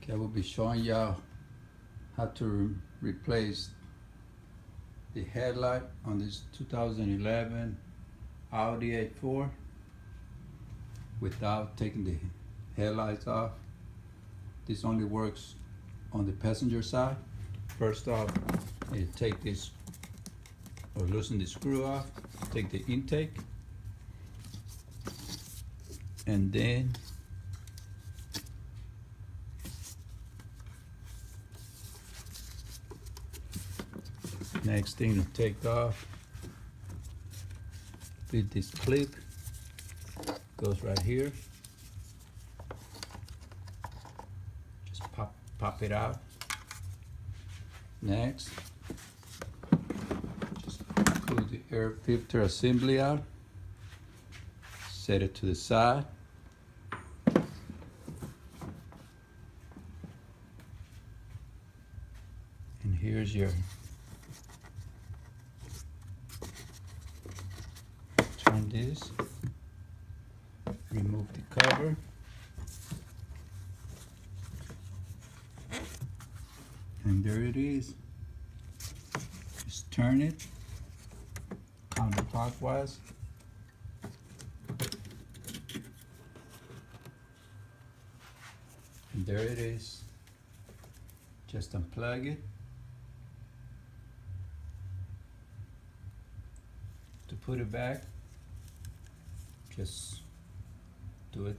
Okay, I will be showing y'all how to replace the headlight on this 2011 Audi A4 without taking the headlights off. This only works on the passenger side. First off, you take this or loosen the screw off, take the intake, and then next thing to take off with this clip goes right here. Just pop it out. Next, just pull the air filter assembly out, set it to the side. And here's your turn this, remove the cover, and there it is. Just turn it counterclockwise. And there it is. Just unplug it. To put it back, just do it.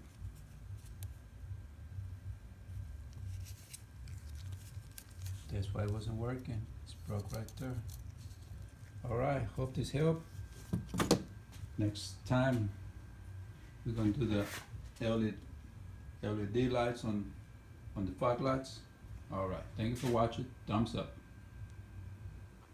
That's why it wasn't working. It's broke right there. Alright, hope this helped. Next time we're going to do the LED lights on the fog lights. Alright, thank you for watching. Thumbs up.